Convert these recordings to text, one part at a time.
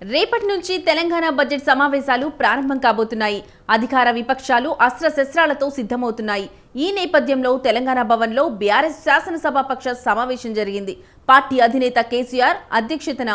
రేపటి నుంచి తెలంగాణ బడ్జెట్ సమావేశాలు ప్రారంభం కాబోతున్నాయి. అధికార విపక్షాలు అస్త్రశస్త్రాలతో సిద్ధమవుతున్నాయి. ఈ నేపథ్యంలో తెలంగాణ భవన్లో బీఆర్ఎస్ శాసనసభాపక్ష సమావేశం జరిగింది. పార్టీ అధినేత కేసీఆర్ అధ్యక్షతన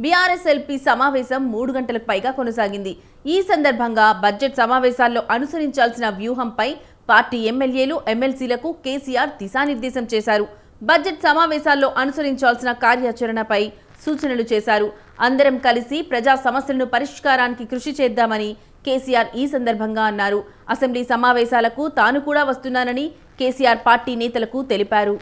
బీఆర్ఎస్ ఎల్పీ సమావేశం 3 గంటలకు పైగా కొనసాగింది. ఈ సందర్భంగా బడ్జెట్ సమావేశాల్లో అనుసరించాల్సిన వ్యూహంపై పార్టీ ఎమ్మెల్యేలు, ఎమ్మెల్సీలకు కేసీఆర్ దిశానిర్దేశం చేశారు. బడ్జెట్ సమావేశాల్లో అనుసరించాల్సిన కార్యాచరణపై సూచనలు చేశారు. అందరం కలిసి ప్రజా సమస్యలను పరిష్కారానికి కృషి చేద్దామని కేసీఆర్ ఈ సందర్భంగా అన్నారు. అసెంబ్లీ సమావేశాలకు తాను కూడా వస్తున్నానని కేసీఆర్ పార్టీ నేతలకు తెలిపారు.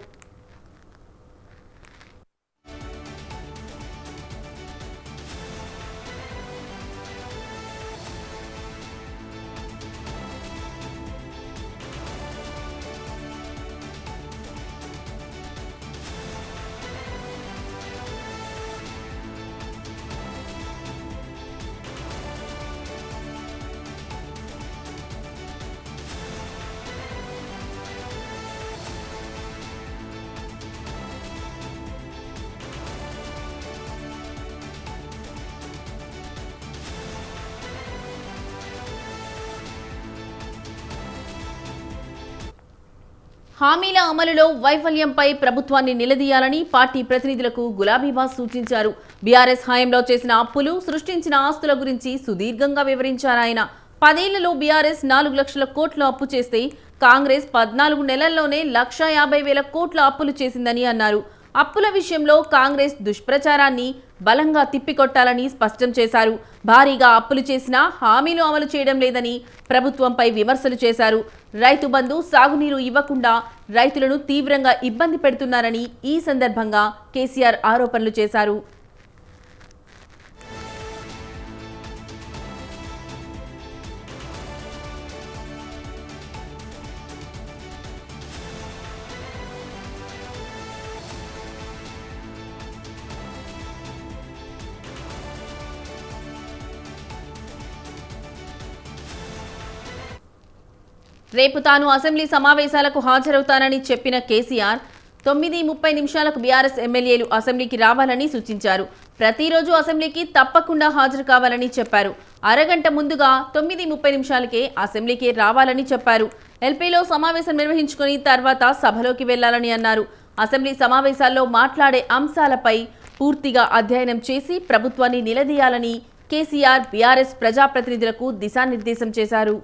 హామీల అమలులో వైఫల్యంపై ప్రభుత్వాన్ని నిలదీయాలని పార్టీ ప్రతినిధులకు గులాబీబాస్ సూచించారు. బీఆర్ఎస్ హయాంలో చేసిన అప్పులు, సృష్టించిన ఆస్తుల గురించి సుదీర్ఘంగా వివరించారాయన. 10 ఏళ్లలో బీఆర్ఎస్ 4 లక్షల కోట్ల అప్పు చేస్తే కాంగ్రెస్ 14 నెలల్లోనే 1,50,000 కోట్ల అప్పులు చేసిందని అన్నారు. అప్పుల విషయంలో కాంగ్రెస్ దుష్ప్రచారాన్ని బలంగా తిప్పికొట్టాలని స్పష్టం చేశారు. భారీగా అప్పులు చేసినా హామీలు అమలు చేయడం లేదని ప్రభుత్వంపై విమర్శలు చేశారు. రైతు బంధు, సాగునీరు ఇవ్వకుండా రైతులను తీవ్రంగా ఇబ్బంది పెడుతున్నారని ఈ సందర్భంగా కేసీఆర్ ఆరోపణలు చేశారు. రేపు తాను అసెంబ్లీ సమావేశాలకు హాజరవుతానని చెప్పిన కేసీఆర్ 9:30 బీఆర్ఎస్ ఎమ్మెల్యేలు అసెంబ్లీకి రావాలని సూచించారు. ప్రతిరోజు అసెంబ్లీకి తప్పకుండా హాజరు కావాలని చెప్పారు. అరగంట ముందుగా 9:30కే అసెంబ్లీకి రావాలని చెప్పారు. ఎల్పీలో సమావేశం నిర్వహించుకుని తర్వాత సభలోకి వెళ్లాలని అన్నారు. అసెంబ్లీ సమావేశాల్లో మాట్లాడే అంశాలపై పూర్తిగా అధ్యయనం చేసి ప్రభుత్వాన్ని నిలదీయాలని కేసీఆర్ బీఆర్ఎస్ ప్రజాప్రతినిధులకు దిశానిర్దేశం చేశారు.